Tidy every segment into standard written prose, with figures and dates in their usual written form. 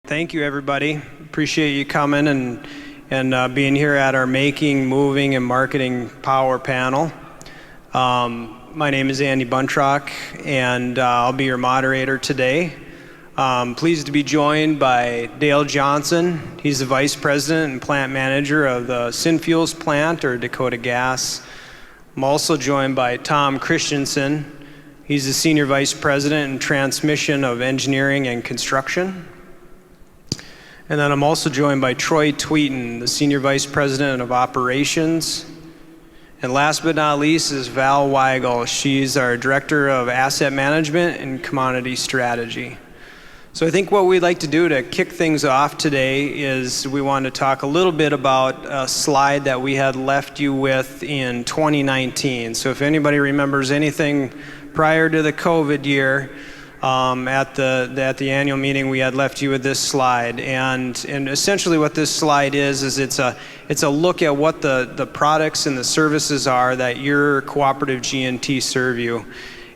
Thank you, everybody. Appreciate you coming and being here at our Making, Moving, and Marketing Power panel. My name is Andy Buntrock, and I'll be your moderator today. Pleased to be joined by Dale Johnson. He's the Vice President and Plant Manager of the Synfuels Plant, or Dakota Gas. I'm also joined by Tom Christensen. He's the Senior Vice President in Transmission of Engineering and Construction. And then I'm also joined by Troy Tweeten, the Senior Vice President of Operations. And last but not least is Val Weigel. She's our Director of Asset Management and Commodity Strategy. So I think what we'd like to do to kick things off today is we want to talk a little bit about a slide that we had left you with in 2019. So if anybody remembers anything prior to the COVID year, at the annual meeting, we had left you with this slide, and essentially what this slide is it's a look at what the products and the services are that your cooperative G&T serve you.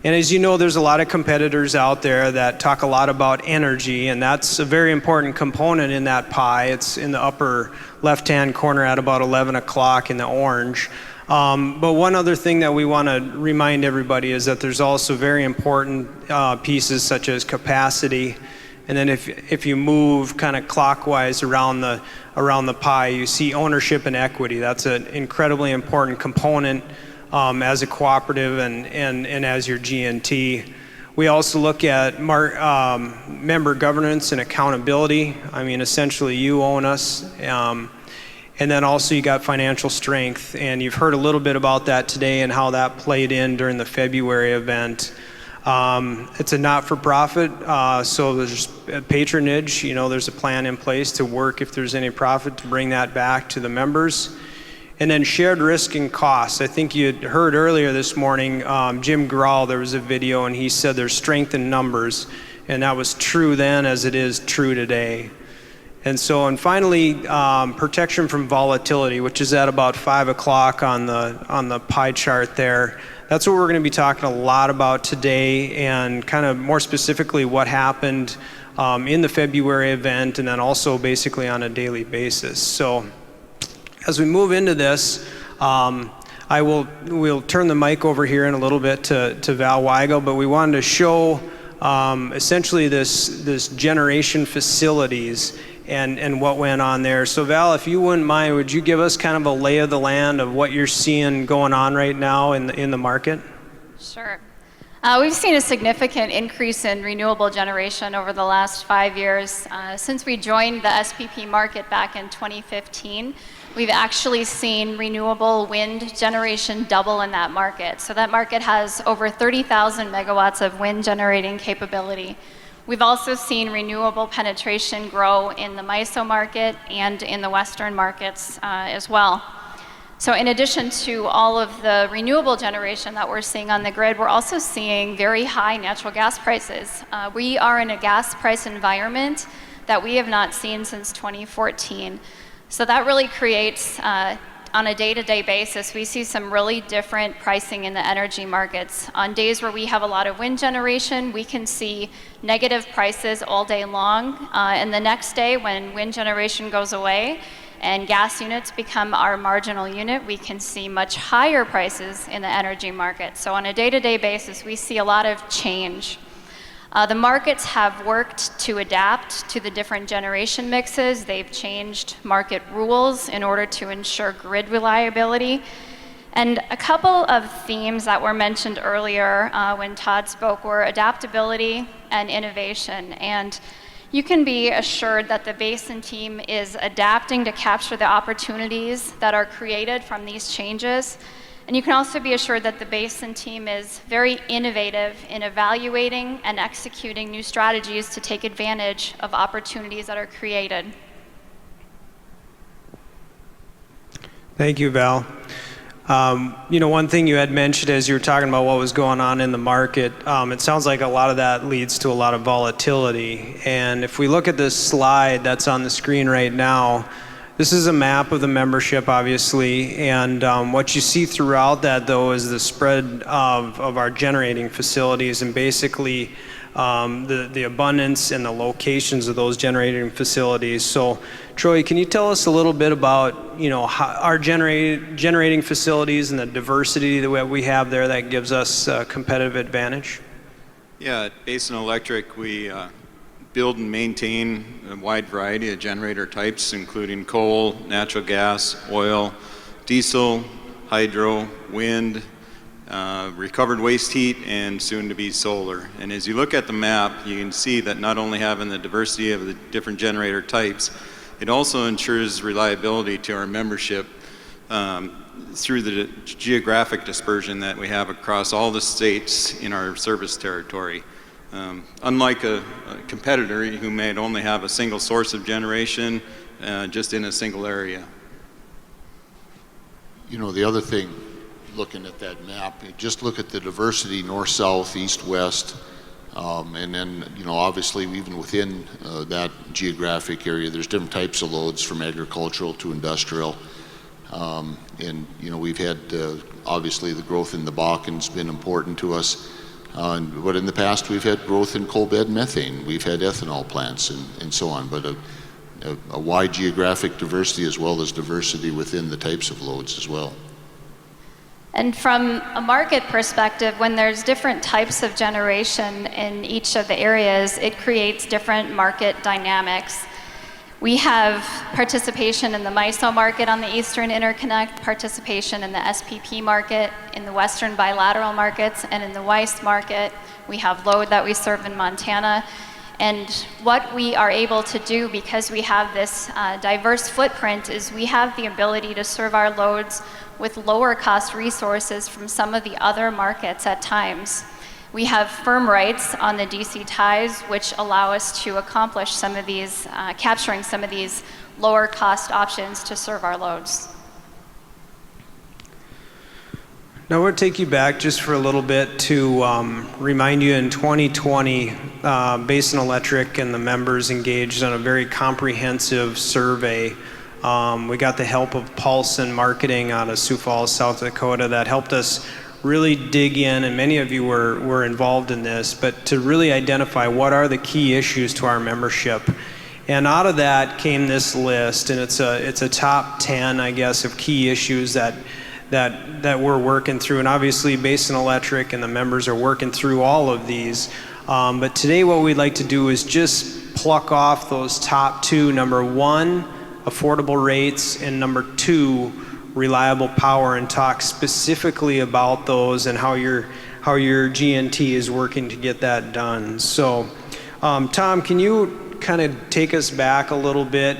And as you know, there's a lot of competitors out there that talk a lot about energy, and that's a very important component in that pie. It's in the upper left-hand corner at about 11 o'clock in the orange. But one other thing that we want to remind everybody is that there's also very important pieces such as capacity, and then if you move kind of clockwise around the pie, you see ownership and equity. That's an incredibly important component as a cooperative and as your G&T. We also look at member governance and accountability. I mean, essentially you own us. And then also you got financial strength, and you've heard a little bit about that today and how that played in during the February event. It's a not-for-profit, so there's patronage. You know, there's a plan in place to work if there's any profit to bring that back to the members. And then shared risk and costs. I think you heard earlier this morning, Jim Grawl, there was a video, and he said there's strength in numbers, and that was true then as it is true today. And finally, protection from volatility, which is at about 5 o'clock on the pie chart there. That's what we're going to be talking a lot about today, and kind of more specifically what happened in the February event, and then also basically on a daily basis. So as we move into this, we'll turn the mic over here in a little bit to Val Weigel, but we wanted to show essentially this generation facilities and what went on there. So Val, if you wouldn't mind, would you give us kind of a lay of the land of what you're seeing going on right now in the market? Sure. We've seen a significant increase in renewable generation over the last 5 years. Since we joined the SPP market back in 2015, we've actually seen renewable wind generation double in that market. So that market has over 30,000 megawatts of wind generating capability. We've also seen renewable penetration grow in the MISO market and in the Western markets as well. So in addition to all of the renewable generation that we're seeing on the grid, we're also seeing very high natural gas prices. We are in a gas price environment that we have not seen since 2014. So that really creates, on a day-to-day basis, we see some really different pricing in the energy markets. On days where we have a lot of wind generation, we can see negative prices all day long. And the next day, when wind generation goes away and gas units become our marginal unit, we can see much higher prices in the energy market. So on a day-to-day basis, we see a lot of change. The markets have worked to adapt to the different generation mixes. They've changed market rules in order to ensure grid reliability. And a couple of themes that were mentioned earlier when Todd spoke were adaptability and innovation. And you can be assured that the Basin team is adapting to capture the opportunities that are created from these changes. And you can also be assured that the Basin team is very innovative in evaluating and executing new strategies to take advantage of opportunities that are created. Thank you, Val. One thing you had mentioned as you were talking about what was going on in the market, it sounds like a lot of that leads to a lot of volatility. And if we look at this slide that's on the screen right now, this is a map of the membership, obviously, and what you see throughout that, though, is the spread of our generating facilities, and basically the abundance and the locations of those generating facilities. So, Troy, can you tell us a little bit about how our generating facilities and the diversity that we have there that gives us a competitive advantage? Yeah, at Basin Electric, we build and maintain a wide variety of generator types, including coal, natural gas, oil, diesel, hydro, wind, recovered waste heat, and soon to be solar. And as you look at the map, you can see that not only having the diversity of the different generator types, it also ensures reliability to our membership through the geographic dispersion that we have across all the states in our service territory. Unlike a competitor who may only have a single source of generation just in a single area. The other thing, looking at that map, just look at the diversity north, south, east, west, and then obviously even within that geographic area there's different types of loads from agricultural to industrial, and we've had obviously the growth in the Bakken's been important to us, but in the past we've had growth in coal bed methane, we've had ethanol plants and so on, but a wide geographic diversity as well as diversity within the types of loads as well. And from a market perspective, when there's different types of generation in each of the areas, it creates different market dynamics. We have participation in the MISO market on the Eastern Interconnect, participation in the SPP market, in the Western bilateral markets, and in the WICE market. We have load that we serve in Montana. And what we are able to do, because we have this diverse footprint, is we have the ability to serve our loads with lower cost resources from some of the other markets at times. We have firm rights on the DC ties, which allow us to accomplish some of these, capturing some of these lower cost options to serve our loads. Now we'll take you back just for a little bit to remind you in 2020, Basin Electric and the members engaged on a very comprehensive survey. We got the help of Paulson Marketing out of Sioux Falls, South Dakota, that helped us really dig in, and many of you were involved in this, but to really identify what are the key issues to our membership. And out of that came this list, and it's a top 10, I guess, of key issues that we're working through. And obviously Basin Electric and the members are working through all of these. But today what we'd like to do is just pluck off those top two. Number one, affordable rates, and number two, reliable power, and talk specifically about those and how your GNT is working to get that done. So Tom, can you kind of take us back a little bit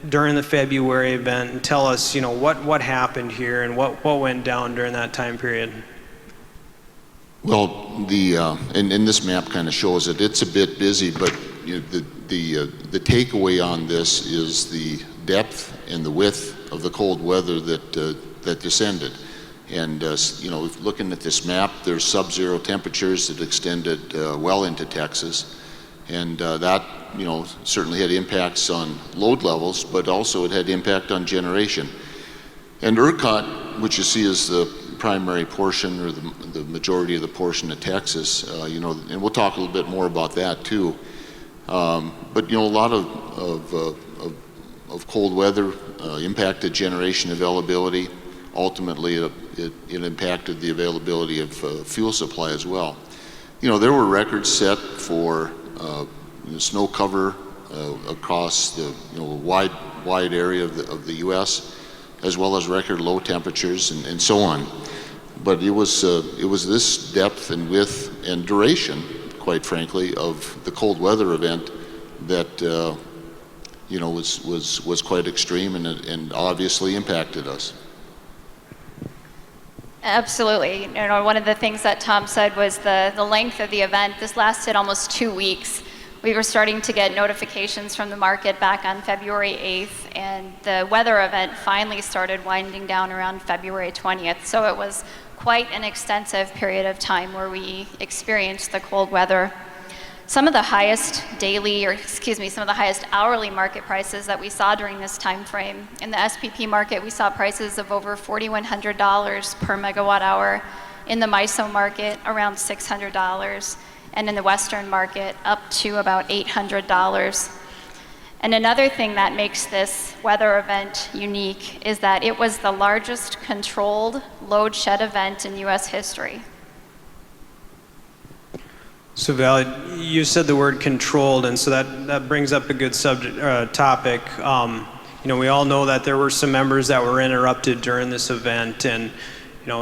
during the February event and tell us what happened here and what went down during that time period? Well, and this map kind of shows it. It's a bit busy, but the takeaway on this is the depth and the width of the cold weather that descended. And looking at this map, there's sub-zero temperatures that extended well into Texas, and that certainly had impacts on load levels, but also it had impact on generation. And ERCOT, which you see is the primary portion or the majority of the portion of Texas, and we'll talk a little bit more about that too. But a lot of cold weather impacted generation availability. Ultimately, it impacted the availability of fuel supply as well. There were records set for snow cover across the wide area of the U.S., as well as record low temperatures and so on. But it was this depth and width and duration, quite frankly, of the cold weather event that was quite extreme and obviously impacted us. Absolutely. One of the things that Tom said was the length of the event. This lasted almost 2 weeks. We were starting to get notifications from the market back on February 8th, and the weather event finally started winding down around February 20th. So it was quite an extensive period of time where we experienced the cold weather. Some of the highest hourly market prices that we saw during this time frame. In the SPP market, we saw prices of over $4,100 per megawatt hour. In the MISO market, around $600. and in the Western market up to about $800. And another thing that makes this weather event unique is that it was the largest controlled load shed event in US history. So Val, you said the word controlled, and so that brings up a good topic. We all know that there were some members that were interrupted during this event, and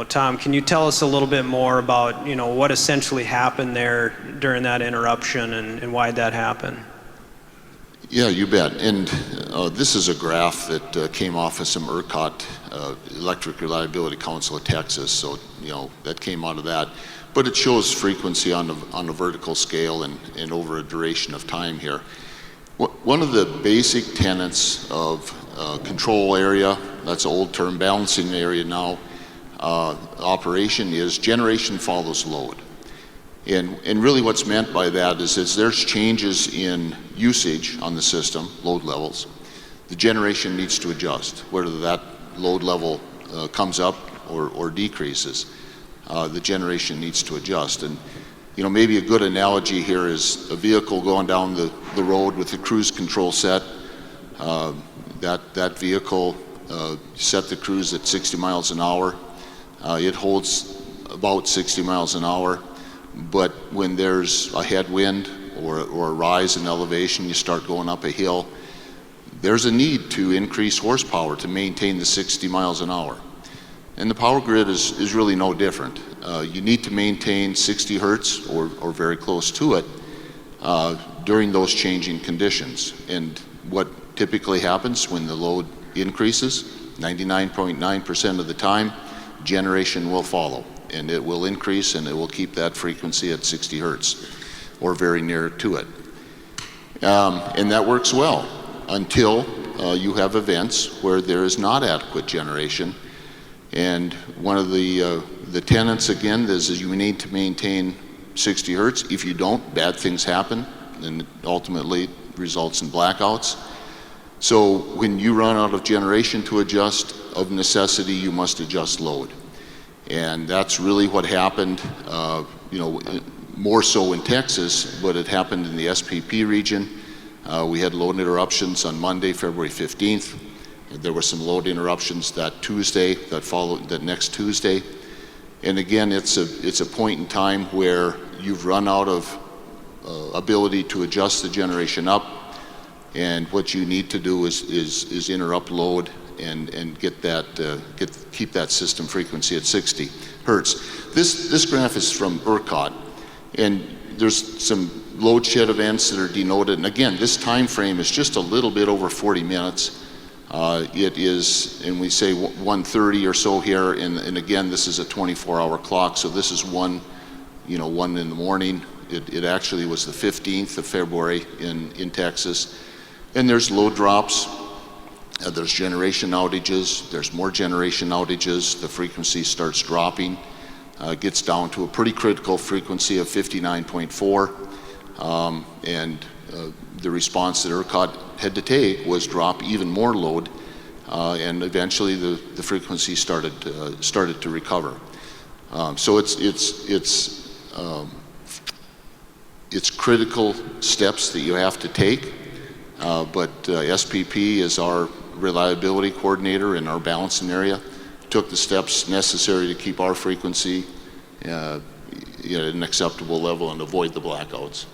Tom, can you tell us a little bit more about what essentially happened there during that interruption and why that happened? Yeah, you bet. And this is a graph that came off of some ERCOT, Electric Reliability Council of Texas. So that came out of that. But it shows frequency on a vertical scale and over a duration of time here. One of the basic tenets of control area, that's an old term, balancing area now, operation is generation follows load. And really what's meant by that is there's changes in usage on the system, load levels, the generation needs to adjust, whether that load level comes up or decreases. The generation needs to adjust. And maybe a good analogy here is a vehicle going down the road with the cruise control set. That vehicle set the cruise at 60 miles an hour. It holds about 60 miles an hour. But when there's a headwind or a rise in elevation, you start going up a hill, there's a need to increase horsepower to maintain the 60 miles an hour. And the power grid is really no different. You need to maintain 60 hertz or very close to it during those changing conditions. And what typically happens when the load increases, 99.9% of the time, generation will follow. And it will increase and it will keep that frequency at 60 hertz or very near to it. And that works well until you have events where there is not adequate generation. And one of the tenets again is you need to maintain 60 hertz. If you don't, bad things happen and it ultimately results in blackouts. So when you run out of generation to adjust, of necessity you must adjust load. And that's really what happened, more so in Texas, but it happened in the SPP region. We had load interruptions on Monday, February 15th. There were some load interruptions that Tuesday, that next Tuesday. And again, it's a point in time where you've run out of ability to adjust the generation up. And what you need to do is interrupt load and keep that system frequency at 60 hertz. This graph is from ERCOT, and there's some load shed events that are denoted. And again, this time frame is just a little bit over 40 minutes. It is, and we say 1:30 or so here, and again, this is a 24-hour clock, so this is 1 in the morning. It actually was the 15th of February in Texas. And there's load drops. There's generation outages, there's more generation outages, the frequency starts dropping, gets down to a pretty critical frequency of 59.4, and the response that ERCOT had to take was drop even more load, and eventually the frequency started to recover. So it's critical steps that you have to take, but SPP is our reliability coordinator in our balancing area, took the steps necessary to keep our frequency at an acceptable level and avoid the blackouts.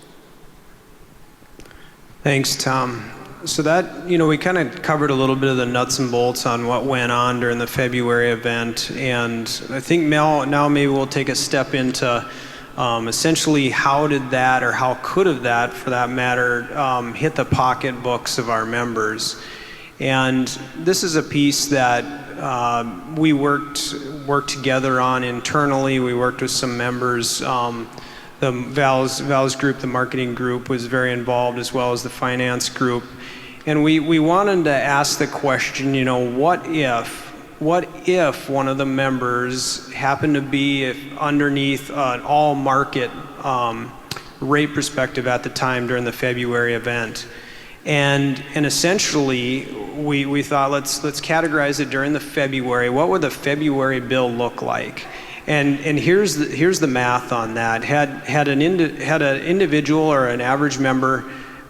Thanks, Tom. So that, we kind of covered a little bit of the nuts and bolts on what went on during the February event, and I think now maybe we'll take a step into essentially how did that, or how could have that, for that matter, hit the pocketbooks of our members. And this is a piece that we worked together on internally. We worked with some members. The Val's group, the marketing group, was very involved, as well as the finance group. And we wanted to ask the question, what if one of the members happened to be underneath an all market rate perspective at the time during the February event? And essentially, we thought, let's categorize it during the February. What would the February bill look like? And here's the math on that. Had an individual or an average member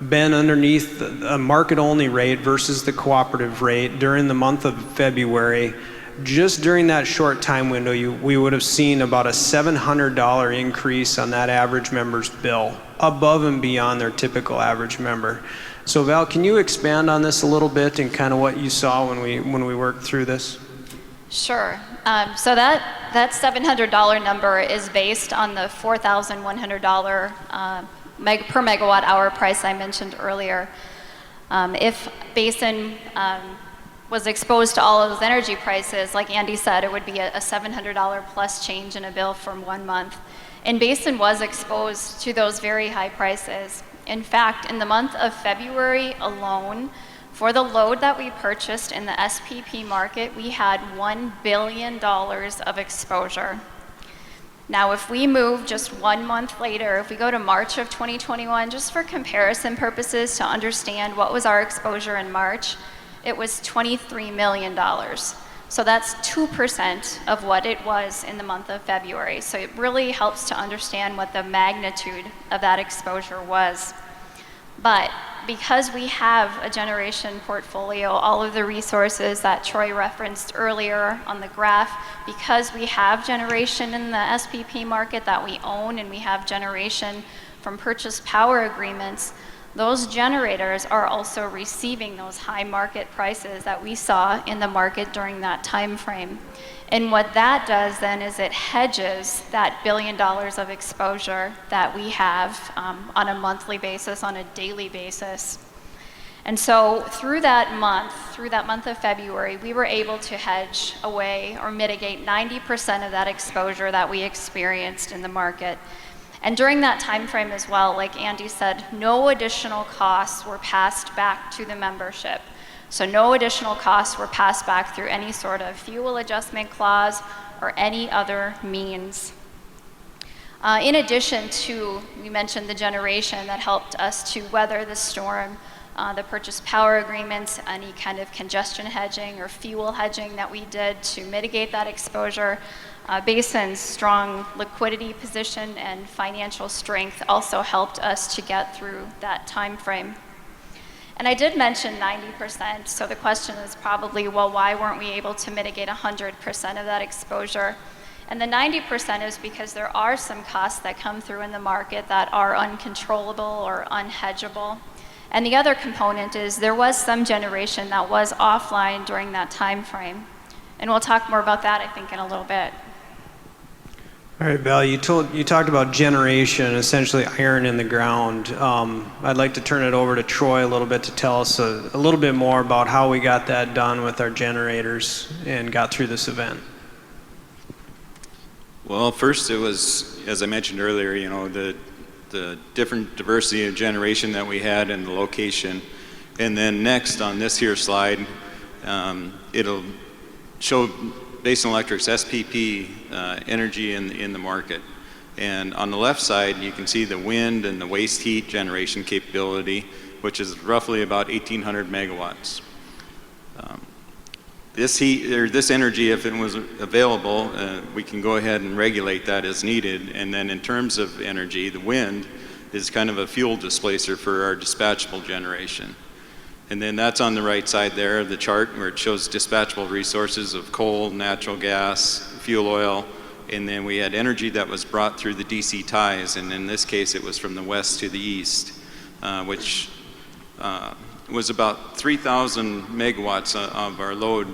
been underneath a market-only rate versus the cooperative rate during the month of February, just during that short time window, we would have seen about a $700 increase on that average member's bill, above and beyond their typical average member. So Val, can you expand on this a little bit and kind of what you saw when we worked through this? Sure. So that $700 number is based on the $4,100 per megawatt hour price I mentioned earlier. If Basin was exposed to all of those energy prices, like Andy said, it would be a $700 plus change in a bill for 1 month. And Basin was exposed to those very high prices. In fact, in the month of February alone, for the load that we purchased in the SPP market, we had $1 billion of exposure. Now, if we move just 1 month later, if we go to March of 2021, just for comparison purposes to understand what was our exposure in March, it was $23 million. So that's 2% of what it was in the month of February. So it really helps to understand what the magnitude of that exposure was. But because we have a generation portfolio, all of the resources that Troy referenced earlier on the graph, because we have generation in the SPP market that we own and we have generation from purchase power agreements, those generators are also receiving those high market prices that we saw in the market during that time frame. And what that does then is it hedges that $1 billion of exposure that we have on a monthly basis, on a daily basis. And so through that month of February, we were able to hedge away or mitigate 90% of that exposure that we experienced in the market. And during that time frame as well, like Andy said, no additional costs were passed back to the membership. So no additional costs were passed back through any sort of fuel adjustment clause or any other means. In addition to, we mentioned the generation that helped us to weather the storm, the purchase power agreements, any kind of congestion hedging or fuel hedging that we did to mitigate that exposure. Basin's strong liquidity position and financial strength also helped us to get through that time frame. And I did mention 90%, so the question is probably, well, why weren't we able to mitigate 100% of that exposure? And the 90% is because there are some costs that come through in the market that are uncontrollable or unhedgeable. And the other component is there was some generation that was offline during that time frame. And we'll talk more about that, I think, in a little bit. All right, Val, you talked about generation, essentially iron in the ground. I'd like to turn it over to Troy a little bit to tell us a little bit more about how we got that done with our generators and got through this event. Well, first it was, as I mentioned earlier, you know, the different diversity of generation that we had and the location. And then next on this here slide, it'll show Basin Electric's SPP energy in the market. And on the left side, you can see the wind and the waste heat generation capability, which is roughly about 1,800 megawatts. This energy, if it was available, we can go ahead and regulate that as needed. And then in terms of energy, the wind is kind of a fuel displacer for our dispatchable generation. And then that's on the right side there of the chart where it shows dispatchable resources of coal, natural gas, fuel oil, and then we had energy that was brought through the DC ties, and in this case it was from the west to the east, which was about 3,000 megawatts of our load.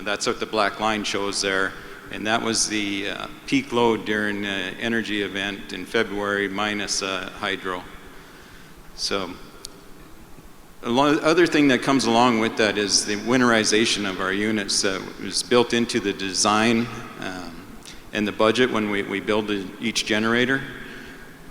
That's what the black line shows there, and that was the peak load during the energy event in February minus hydro. So other thing that comes along with that is the winterization of our units that was built into the design and the budget when we build each generator.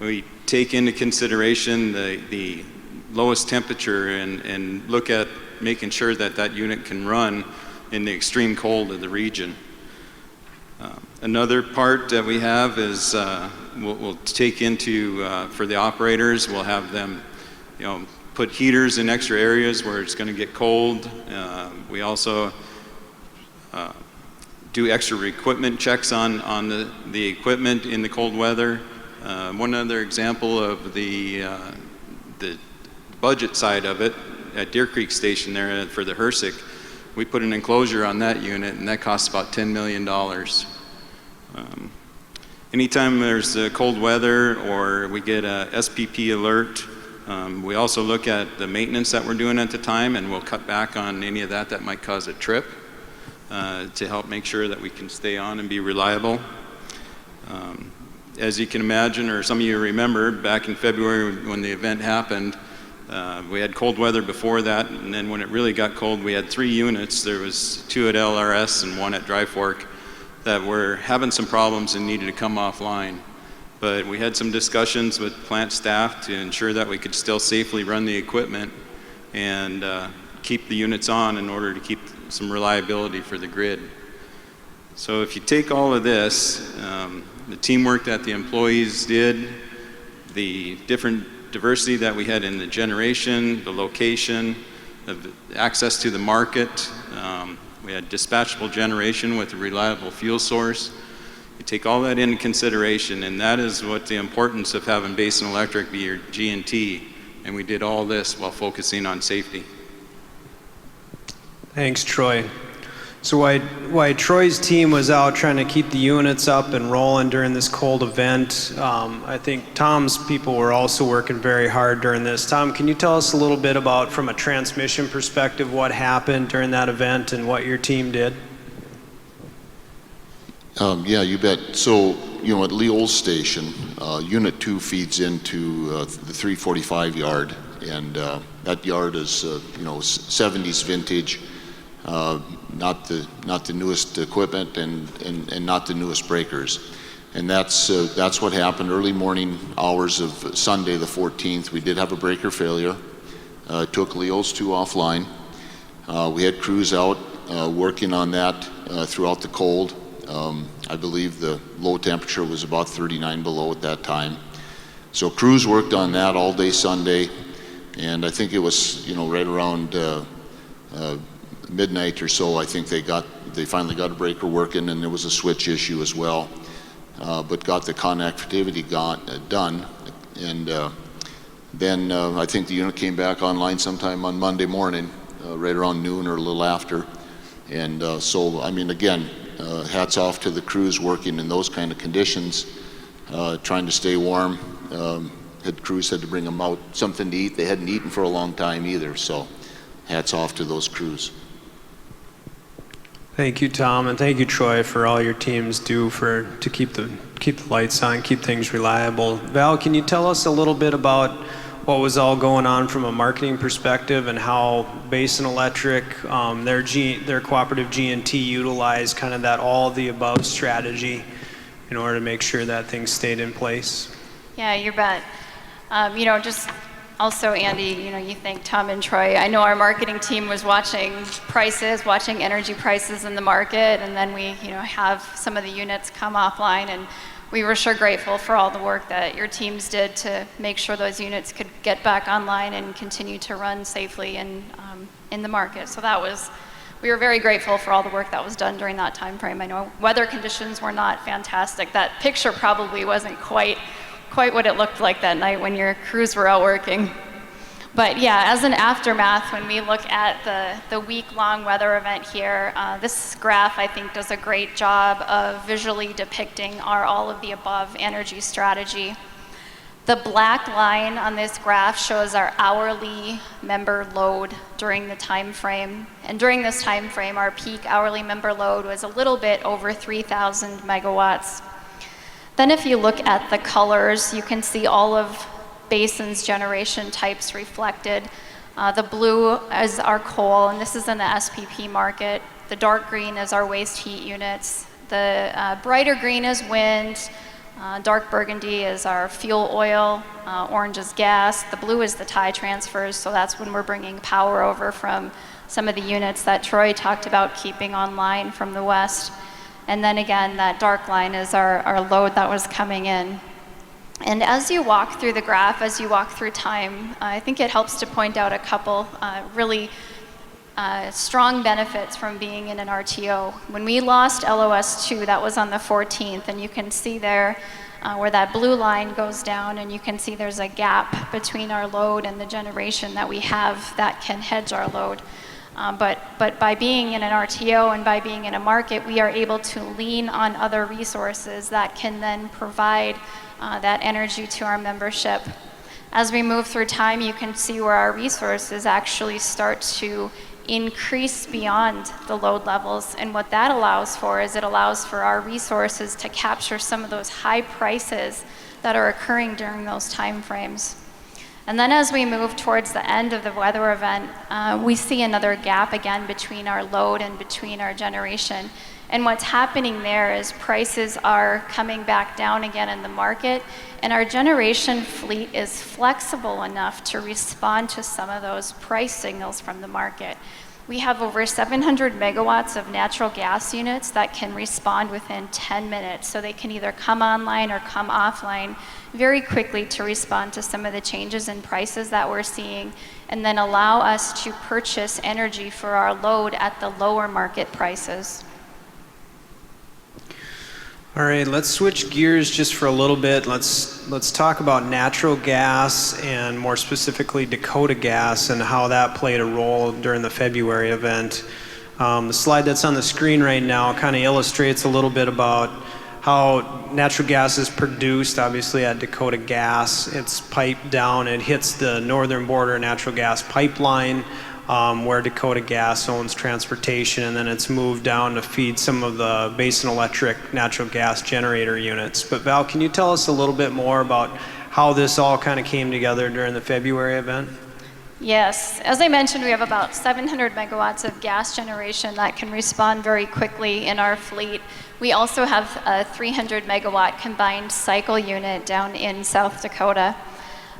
We take into consideration the lowest temperature and look at making sure that that unit can run in the extreme cold of the region. Another part that we have is we'll take into, for the operators, we'll have them, you know, put heaters in extra areas where it's going to get cold. We also do extra equipment checks on the equipment in the cold weather. One other example of the budget side of it, at Deer Creek Station there for the HRSG, we put an enclosure on that unit, and that costs about $10 million. Anytime there's cold weather or we get a SPP alert, we also look at the maintenance that we're doing at the time, and we'll cut back on any of that might cause a trip to help make sure that we can stay on and be reliable. As you can imagine, or some of you remember, back in February when the event happened, we had cold weather before that, and then when it really got cold, we had 3 units. There was 2 at LRS and 1 at Dry Fork that were having some problems and needed to come offline. But we had some discussions with plant staff to ensure that we could still safely run the equipment and keep the units on in order to keep some reliability for the grid. So if you take all of this, the teamwork that the employees did, the different diversity that we had in the generation, the location, the access to the market, we had dispatchable generation with a reliable fuel source. You take all that into consideration, and that is what the importance of having Basin Electric be your G&T, and we did all this while focusing on safety. Thanks, Troy. So while Troy's team was out trying to keep the units up and rolling during this cold event, I think Tom's people were also working very hard during this. Tom, can you tell us a little bit about, from a transmission perspective, what happened during that event and what your team did? Yeah, you bet. So, at Leo's station, Unit 2 feeds into the 345 yard, and that yard is, 70s vintage. Not the newest equipment and not the newest breakers. And that's what happened early morning hours of Sunday the 14th. We did have a breaker failure. Took Leo's 2 offline. We had crews out working on that throughout the cold. I believe the low temperature was about 39 below at that time. So crews worked on that all day Sunday, and I think it was right around midnight or so, I think they finally got a breaker working, and there was a switch issue as well, but got the connectivity done, and then I think the unit came back online sometime on Monday morning, right around noon or a little after, and so I mean, again, hats off to the crews working in those kind of conditions, trying to stay warm. Crews had to bring them out something to eat. They hadn't eaten for a long time either, so hats off to those crews. Thank you, Tom, and thank you, Troy, for all your teams do to keep the lights on, keep things reliable. Val, can you tell us a little bit about what was all going on from a marketing perspective and how Basin Electric, their cooperative G&T utilized kind of that all of the above strategy in order to make sure that things stayed in place? Yeah, you bet. Just also, Andy, you thank Tom and Troy. I know our marketing team was watching energy prices in the market, and then we, have some of the units come offline, and we were sure grateful for all the work that your teams did to make sure those units could get back online and continue to run safely in the market. So we were very grateful for all the work that was done during that time frame. I know weather conditions were not fantastic. That picture probably wasn't quite what it looked like that night when your crews were out working. But yeah, as an aftermath, when we look at the week-long weather event here, this graph, I think, does a great job of visually depicting our all-of-the-above energy strategy. The black line on this graph shows our hourly member load during the time frame. And during this time frame, our peak hourly member load was a little bit over 3,000 megawatts. Then if you look at the colors, you can see all of Basin's generation types reflected. The blue is our coal, and this is in the SPP market. The dark green is our waste heat units. The brighter green is wind. Dark burgundy is our fuel oil. Orange is gas. The blue is the tie transfers, so that's when we're bringing power over from some of the units that Troy talked about keeping online from the west. And then again, that dark line is our load that was coming in. And as you walk through the graph, as you walk through time, I think it helps to point out a couple really strong benefits from being in an RTO. When we lost LOS2, that was on the 14th, and you can see there where that blue line goes down, and you can see there's a gap between our load and the generation that we have that can hedge our load. But by being in an RTO and by being in a market, we are able to lean on other resources that can then provide that energy to our membership. As we move through time, you can see where our resources actually start to increase beyond the load levels. And what that allows for is it allows for our resources to capture some of those high prices that are occurring during those time frames. And then as we move towards the end of the weather event, we see another gap again between our load and between our generation. And what's happening there is prices are coming back down again in the market, and our generation fleet is flexible enough to respond to some of those price signals from the market. We have over 700 megawatts of natural gas units that can respond within 10 minutes, so they can either come online or come offline very quickly to respond to some of the changes in prices that we're seeing, and then allow us to purchase energy for our load at the lower market prices. All right, let's switch gears just for a little bit. Let's talk about natural gas, and more specifically Dakota gas, and how that played a role during the February event. The slide that's on the screen right now kind of illustrates a little bit about how natural gas is produced, obviously at Dakota Gas. It's piped down, it hits the Northern Border Natural Gas Pipeline, where Dakota Gas owns transportation, and then it's moved down to feed some of the Basin Electric natural gas generator units. But Val, can you tell us a little bit more about how this all kind of came together during the February event? Yes, as I mentioned, we have about 700 megawatts of gas generation that can respond very quickly in our fleet. We also have a 300 megawatt combined cycle unit down in South Dakota.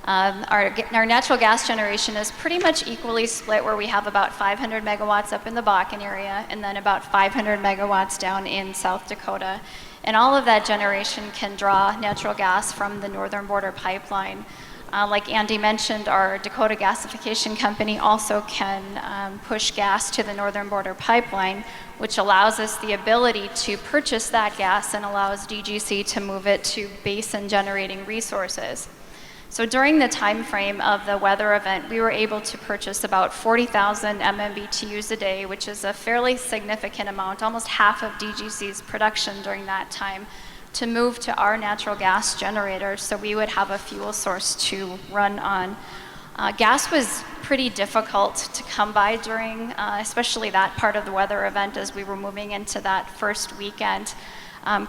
Our natural gas generation is pretty much equally split, where we have about 500 megawatts up in the Bakken area and then about 500 megawatts down in South Dakota. And all of that generation can draw natural gas from the Northern Border Pipeline. Like Andy mentioned, our Dakota Gasification Company also can push gas to the Northern Border Pipeline, which allows us the ability to purchase that gas and allows DGC to move it to basin generating resources. So during the time frame of the weather event, we were able to purchase about 40,000 MMBtus a day, which is a fairly significant amount, almost half of DGC's production during that time, to move to our natural gas generators, so we would have a fuel source to run on. Gas was pretty difficult to come by during, especially that part of the weather event as we were moving into that first weekend.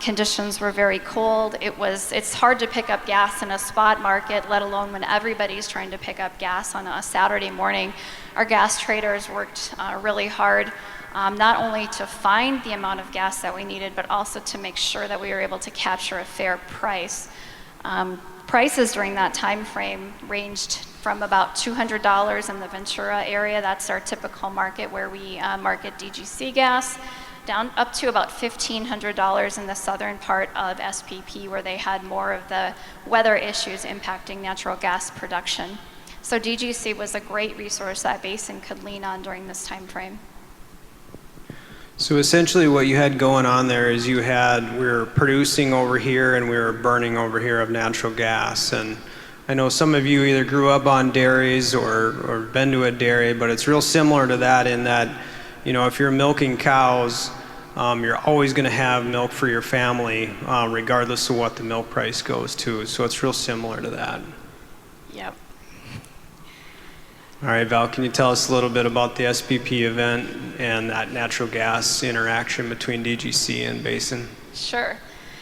Conditions were very cold. It's hard to pick up gas in a spot market, let alone when everybody's trying to pick up gas on a Saturday morning. Our gas traders worked really hard, not only to find the amount of gas that we needed, but also to make sure that we were able to capture a fair price. Prices during that time frame ranged from about $200 in the Ventura area, that's our typical market where we market DGC gas, down up to about $1,500 in the southern part of SPP, where they had more of the weather issues impacting natural gas production. So DGC was a great resource that Basin could lean on during this time frame. So essentially what you had going on there is we were producing over here and we were burning over here of natural gas. And I know some of you either grew up on dairies or been to a dairy, but it's real similar to that in that, you know, if you're milking cows, you're always going to have milk for your family, regardless of what the milk price goes to. So it's real similar to that. Yep. All right, Val, can you tell us a little bit about the SPP event and that natural gas interaction between DGC and Basin? Sure.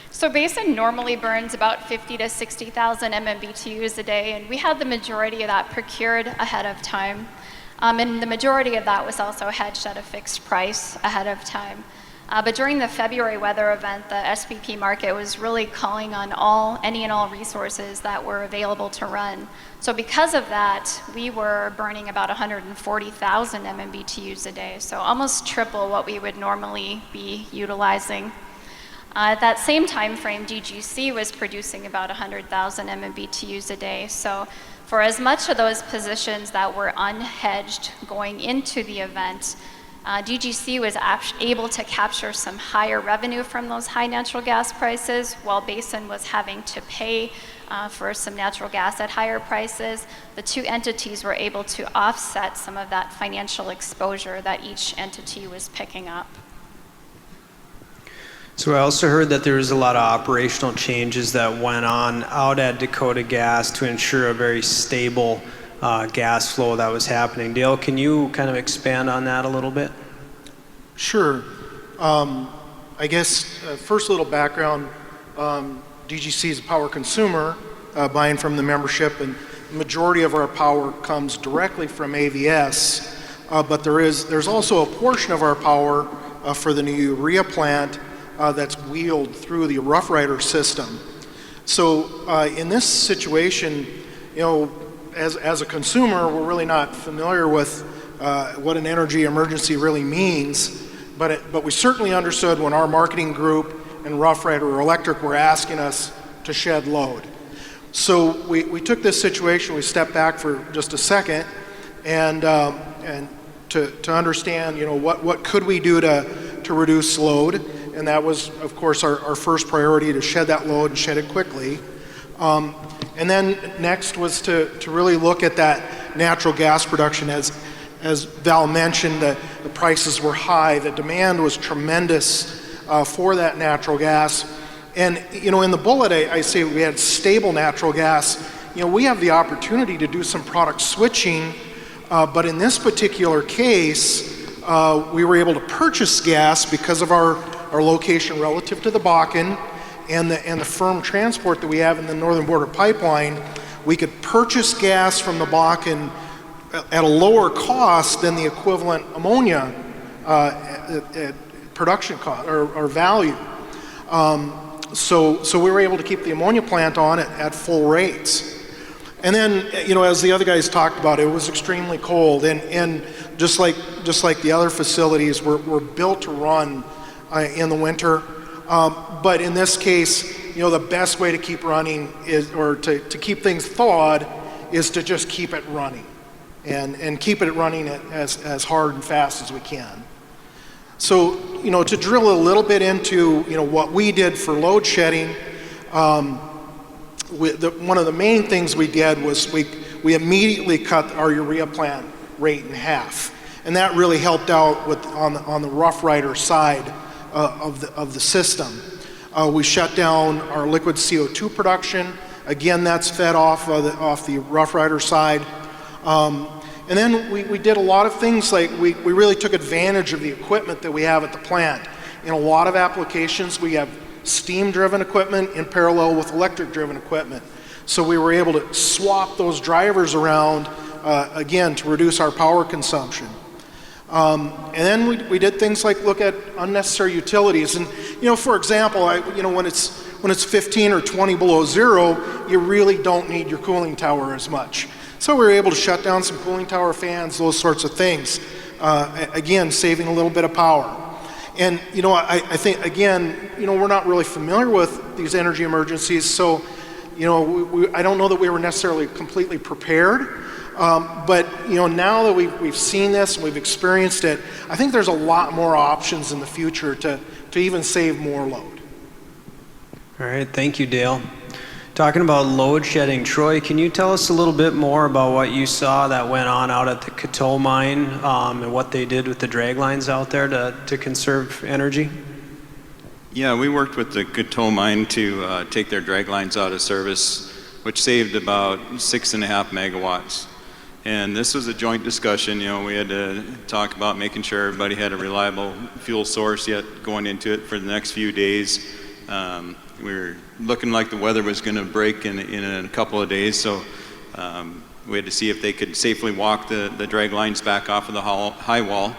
So Basin normally burns about 50 to 60,000 MMBtus a day, and we had the majority of that procured ahead of time. And the majority of that was also hedged at a fixed price ahead of time. But during the February weather event, the SPP market was really calling on any and all resources that were available to run. So because of that, we were burning about 140,000 MMBtus a day, so almost triple what we would normally be utilizing. At that same time frame, DGC was producing about 100,000 MMBtus a day. So For as much of those positions that were unhedged going into the event, DGC was able to capture some higher revenue from those high natural gas prices, while Basin was having to pay for some natural gas at higher prices. The two entities were able to offset some of that financial exposure that each entity was picking up. So I also heard that there was a lot of operational changes that went on out at Dakota Gas to ensure a very stable gas flow that was happening. Dale, can you kind of expand on that a little bit? Sure. I guess first little background, DGC is a power consumer, buying from the membership, and the majority of our power comes directly from AVS, but there's also a portion of our power for the new urea plant that's wheeled through the Rough Rider system. So in this situation, you know, as a consumer, we're really not familiar with what an energy emergency really means, but we certainly understood when our marketing group and Rough Rider Electric were asking us to shed load. So we took this situation, we stepped back for just a second, and to understand, you know, what could we do to reduce load. And that was, of course, our first priority, to shed that load and shed it quickly. And then next was to really look at that natural gas production. As Val mentioned, the prices were high, the demand was tremendous for that natural gas. And, you know, in the bullet, I say we had stable natural gas. You know, we have the opportunity to do some product switching, but in this particular case, we were able to purchase gas because of our location relative to the Bakken and the firm transport that we have in the Northern Border Pipeline. We could purchase gas from the Bakken at a lower cost than the equivalent ammonia production cost or value. So we were able to keep the ammonia plant on at full rates. And then, you know, as the other guys talked about, it was extremely cold, and just like the other facilities were built to run in the winter. But in this case, you know, the best way to keep running to keep things thawed is to just keep it running, and keep it running as hard and fast as we can. So, you know, to drill a little bit into, you know, what we did for load shedding, one of the main things we did was we immediately cut our urea plant rate in half, and that really helped out on the Rough Rider side of the system. We shut down our liquid CO2 production. Again, that's fed off the Rough Rider side. And then we did a lot of things, like we really took advantage of the equipment that we have at the plant. In a lot of applications, we have steam-driven equipment in parallel with electric-driven equipment. So we were able to swap those drivers around, again, to reduce our power consumption. And then we did things like look at unnecessary utilities. And, you know, for example, when it's 15 or 20 below zero, you really don't need your cooling tower as much. So we were able to shut down some cooling tower fans, those sorts of things. Again, saving a little bit of power. And, you know, I think, again, you know, we're not really familiar with these energy emergencies, so, you know, I don't know that we were necessarily completely prepared. But, you know, now that we've seen this and we've experienced it, I think there's a lot more options in the future to even save more load. All right, thank you, Dale. Talking about load shedding, Troy, can you tell us a little bit more about what you saw that went on out at the Coteau mine, and what they did with the drag lines out there to conserve energy? Yeah, we worked with the Coteau mine to take their drag lines out of service, which saved about 6.5 megawatts. And this was a joint discussion. You know, we had to talk about making sure everybody had a reliable fuel source yet going into it for the next few days. We were looking like the weather was going to break in a couple of days, so we had to see if they could safely walk the drag lines back off of the high wall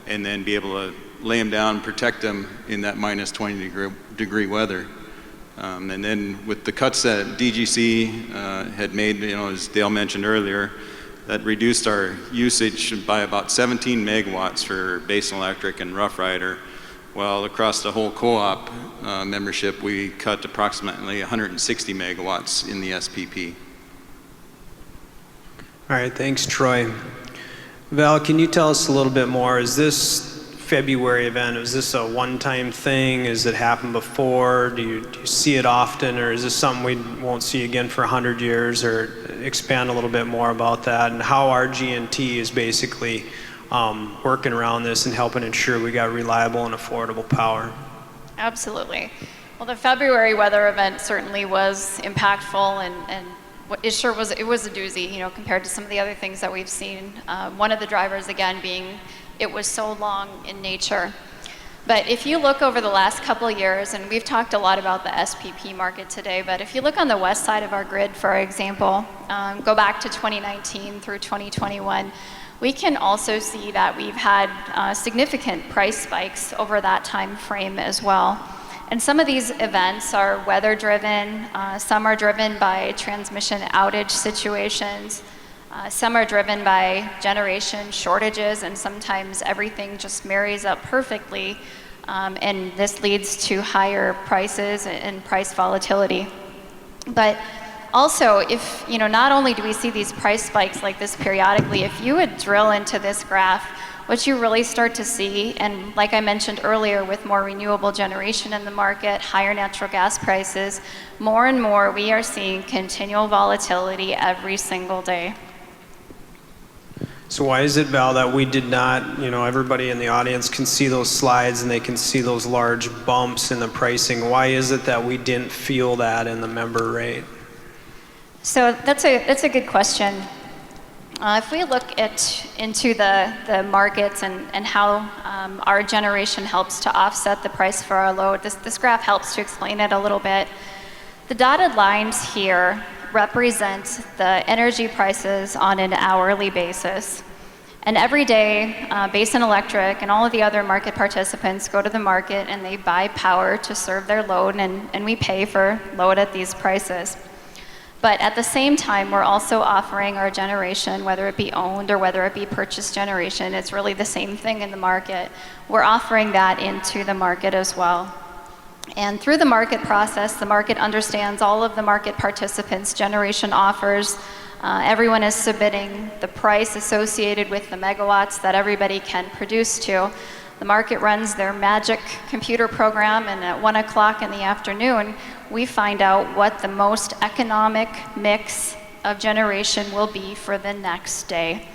and then be able to lay them down and protect them in that minus 20 degree weather. And then with the cuts that DGC had made, you know, as Dale mentioned earlier, that reduced our usage by about 17 megawatts for Basin Electric and Rough Rider. Well, across the whole co-op membership, we cut approximately 160 megawatts in the SPP. All right, thanks, Troy. Val, can you tell us a little bit more? Is this February event, is this a one-time thing? Has it happened before? Do you see it often, or is this something we won't see again for 100 years? Or expand a little bit more about that, and how our GNT is basically working around this and helping ensure we got reliable and affordable power. Absolutely. Well, the February weather event certainly was impactful, and it sure was. It was a doozy, compared to some of the other things that we've seen. One of the drivers, again, being it was so long in nature. But if you look over the last couple of years, and we've talked a lot about the SPP market today, but if you look on the west side of our grid, for example, go back to 2019 through 2021, we can also see that we've had significant price spikes over that time frame as well. And some of these events are weather driven, some are driven by transmission outage situations, some are driven by generation shortages, and sometimes everything just marries up perfectly, and this leads to higher prices and price volatility. But also, if, not only do we see these price spikes like this periodically, if you would drill into this graph, what you really start to see, and like I mentioned earlier, with more renewable generation in the market, higher natural gas prices, more and more we are seeing continual volatility every single day. So why is it, Val, that we did not, everybody in the audience can see those slides and they can see those large bumps in the pricing. Why is it that we didn't feel that in the member rate? So that's a good question. If we look into the markets and how our generation helps to offset the price for our load, this graph helps to explain it a little bit. The dotted lines here represent the energy prices on an hourly basis. And every day, Basin Electric and all of the other market participants go to the market and they buy power to serve their load, and we pay for load at these prices. But at the same time, we're also offering our generation, whether it be owned or whether it be purchased generation, it's really the same thing in the market. We're offering that into the market as well. And through the market process, the market understands all of the market participants' generation offers. Everyone is submitting the price associated with the megawatts that everybody can produce to. The market runs their magic computer program, and at 1 o'clock in the afternoon, we find out what the most economic mix of generation will be for the next day.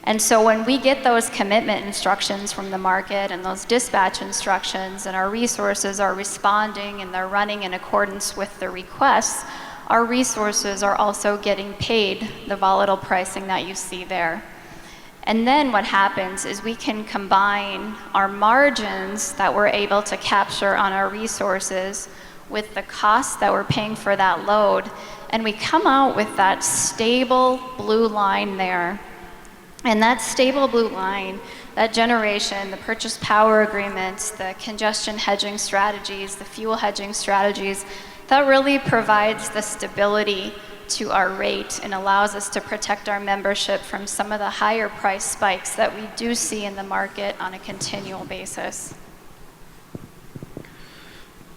And so when we get those commitment instructions from the market and those dispatch instructions, and our resources are responding and they're running in accordance with the requests, our resources are also getting paid the volatile pricing that you see there. And then what happens is we can combine our margins that we're able to capture on our resources with the cost that we're paying for that load, and we come out with that stable blue line there. And that stable blue line, that generation, the purchase power agreements, the congestion hedging strategies, the fuel hedging strategies, that really provides the stability to our rate and allows us to protect our membership from some of the higher price spikes that we do see in the market on a continual basis.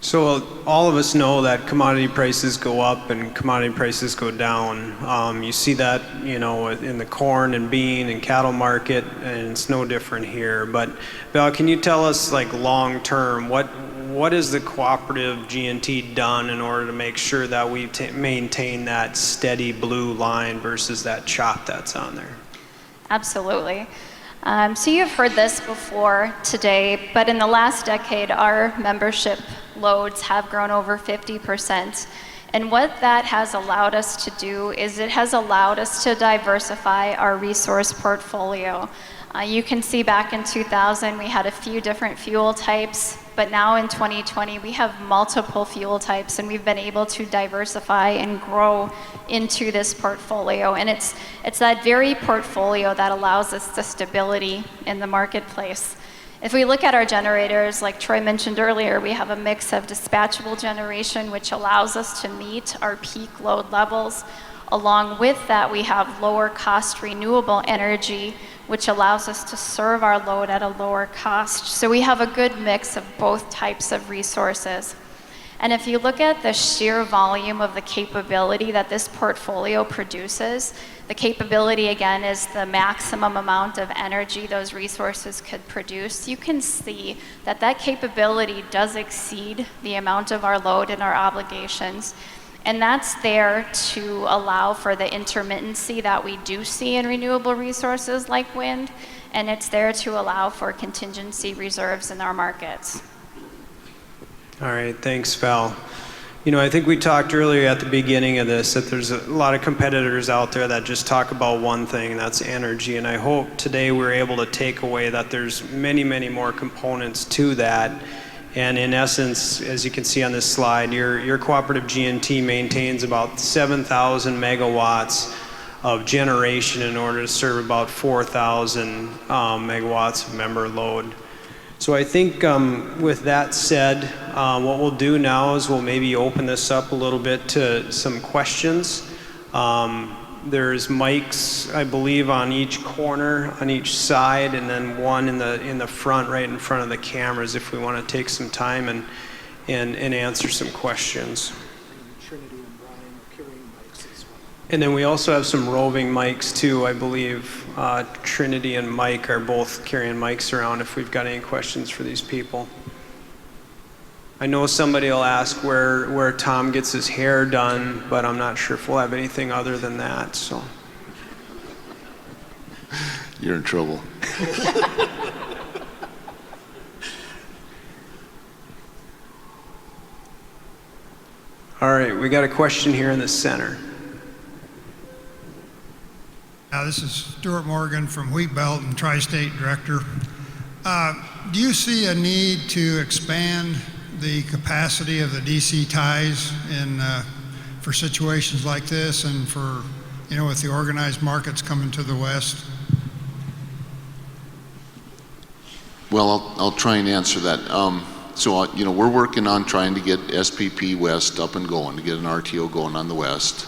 So all of us know that commodity prices go up and commodity prices go down. You see that, in the corn and bean and cattle market, and it's no different here. But Val, can you tell us, long term, what has the cooperative GNT done in order to make sure that we maintain that steady blue line versus that chop that's on there? Absolutely. So you've heard this before today, but in the last decade, our membership loads have grown over 50%. And what that has allowed us to do is it has allowed us to diversify our resource portfolio. You can see back in 2000, we had a few different fuel types, but now in 2020, we have multiple fuel types, and we've been able to diversify and grow into this portfolio. And it's that very portfolio that allows us the stability in the marketplace. If we look at our generators, like Troy mentioned earlier, we have a mix of dispatchable generation, which allows us to meet our peak load levels. Along with that, we have lower cost renewable energy, which allows us to serve our load at a lower cost. So we have a good mix of both types of resources. And if you look at the sheer volume of the capability that this portfolio produces, the capability again is the maximum amount of energy those resources could produce. You can see that that capability does exceed the amount of our load and our obligations. And that's there to allow for the intermittency that we do see in renewable resources like wind, and it's there to allow for contingency reserves in our markets. All right, thanks, Val. You know, I think we talked earlier at the beginning of this that there's a lot of competitors out there that just talk about one thing, and that's energy. And I hope today we're able to take away that there's many, many more components to that. And in essence, as you can see on this slide, your cooperative G&T maintains about 7,000 megawatts of generation in order to serve about 4,000 megawatts of member load. So I think with that said, what we'll do now is we'll maybe open this up a little bit to some questions. There's mics, I believe, on each corner, on each side, and then one in the front, right in front of the cameras, if we want to take some time and answer some questions. Trinity and Brian are carrying mics as well. And then we also have some roving mics too, I believe. Trinity and Mike are both carrying mics around if we've got any questions for these people. I know somebody will ask where Tom gets his hair done, but I'm not sure if we'll have anything other than that, so. You're in trouble. All right, we got a question here in the center. This is Stuart Morgan from Wheat Belt and Tri-State Director. Do you see a need to expand the capacity of the DC ties for situations like this and for, with the organized markets coming to the west? Well, I'll try and answer that. So, we're working on trying to get SPP West up and going, to get an RTO going on the west.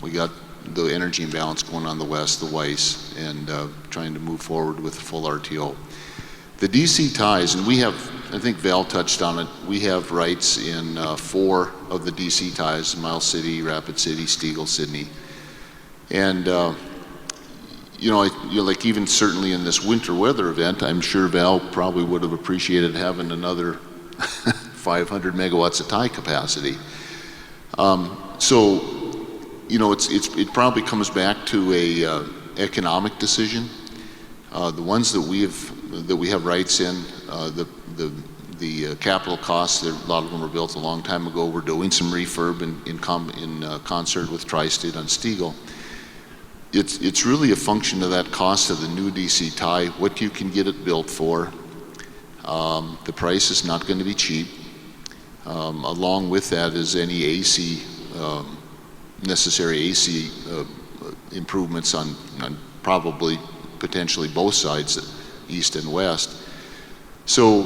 We got the energy imbalance going on the west, the WICE, and trying to move forward with full RTO. The DC ties, and we have, I think Val touched on it, we have rights in 4 of the DC ties, Miles City, Rapid City, Stegall, Sydney. And, like even certainly in this winter weather event, I'm sure Val probably would have appreciated having another 500 megawatts of tie capacity. It probably comes back to a economic decision. The ones that we have rights in, the capital costs, a lot of them were built a long time ago. We're doing some refurb in concert with Tri-State on Stegall. It's really a function of that cost of the new DC tie, what you can get it built for. The price is not going to be cheap. Along with that is any AC, necessary AC improvements on probably potentially both sides, east and west. So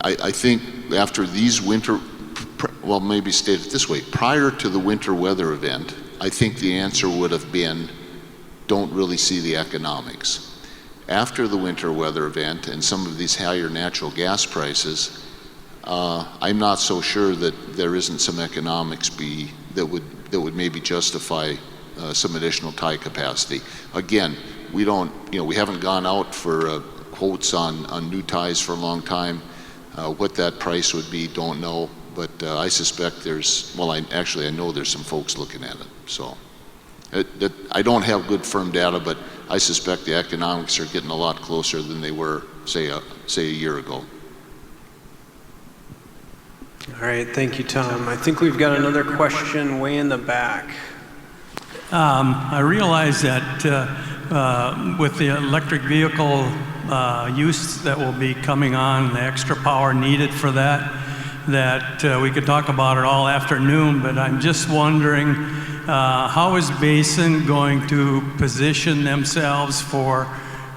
I think after these maybe state it this way, prior to the winter weather event, I think the answer would have been, don't really see the economics. After the winter weather event and some of these higher natural gas prices, I'm not so sure that there isn't some economics that would maybe justify some additional tie capacity. Again, we haven't gone out for quotes on new ties for a long time. What that price would be, don't know. But I suspect I know there's some folks looking at it. So I don't have good firm data, but I suspect the economics are getting a lot closer than they were, say a year ago. All right, thank you, Tom. I think we've got another question way in the back. I realize that with the electric vehicle use that will be coming on, the extra power needed for that we could talk about it all afternoon, but I'm just wondering, how is Basin going to position themselves for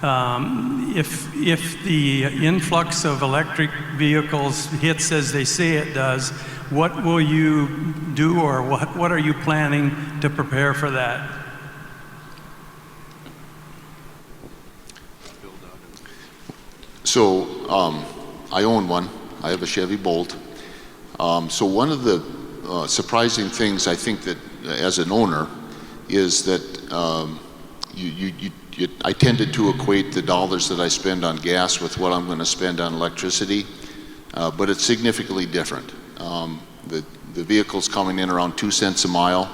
if the influx of electric vehicles hits as they say it does? What will you do, or what are you planning to prepare for that? So I own one. I have a Chevy Bolt. So one of the surprising things I think that as an owner is that I tended to equate the dollars that I spend on gas with what I'm going to spend on electricity, but it's significantly different. The vehicle's coming in around 2 cents a mile.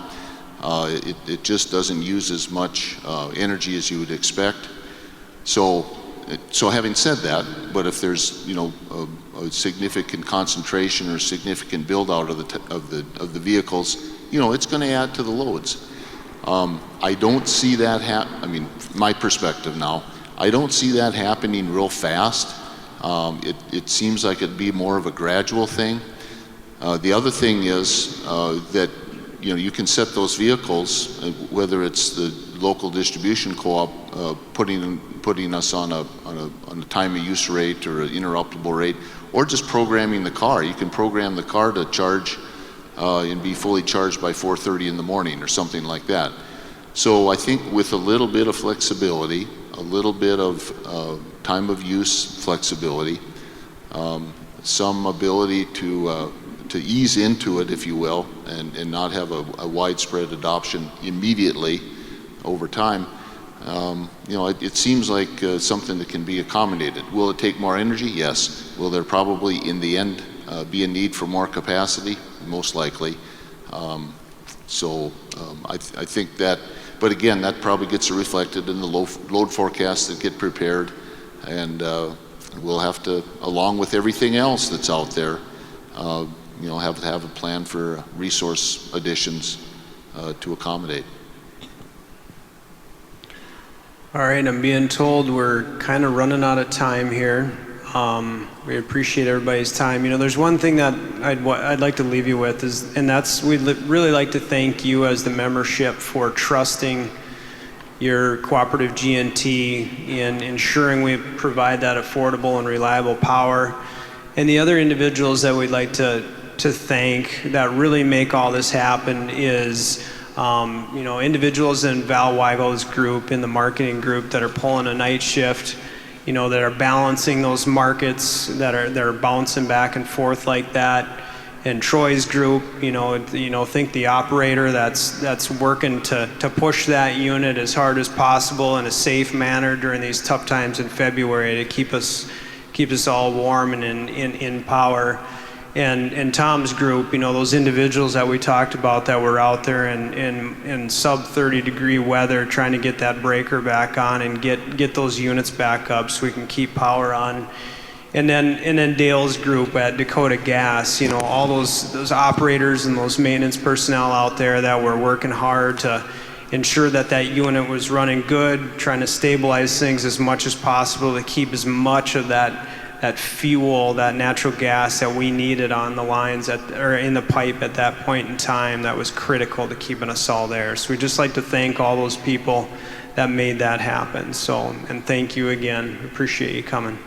It just doesn't use as much energy as you would expect. So having said that, but if there's a significant concentration or significant build out of the vehicles, it's going to add to the loads. I don't see that my perspective now, I don't see that happening real fast. It seems like it'd be more of a gradual thing. The other thing is that you can set those vehicles, whether it's the local distribution co-op putting us on a time of use rate or an interruptible rate, or just programming the car. You can program the car to charge and be fully charged by 4:30 in the morning or something like that. So I think with a little bit of flexibility, a little bit of time of use flexibility, some ability to ease into it, if you will, and not have a widespread adoption immediately over time, it seems like something that can be accommodated. Will it take more energy? Yes. Will there probably in the end be a need for more capacity? Most likely. I think that, but again, that probably gets reflected in the load forecasts that get prepared, and we'll have to, along with everything else that's out there, have to have a plan for resource additions to accommodate. All right, I'm being told we're kind of running out of time here. We appreciate everybody's time. There's one thing that I'd like to leave you with we'd really like to thank you as the membership for trusting your cooperative G&T in ensuring we provide that affordable and reliable power. And the other individuals that we'd like to thank that really make all this happen is individuals in Val Weigel's group, in the marketing group, that are pulling a night shift, that are balancing those markets, that are bouncing back and forth like that. And Troy's group, think the operator that's working to push that unit as hard as possible in a safe manner during these tough times in February to keep us all warm and in power. And Tom's group, those individuals that we talked about that were out there in sub 30 degree weather trying to get that breaker back on and get those units back up so we can keep power on. And then Dale's group at Dakota Gas, all those operators and those maintenance personnel out there that were working hard to ensure that unit was running good, trying to stabilize things as much as possible to keep as much of that fuel, that natural gas that we needed on the lines or in the pipe at that point in time that was critical to keeping us all there. So we'd just like to thank all those people that made that happen. And thank you again. Appreciate you coming.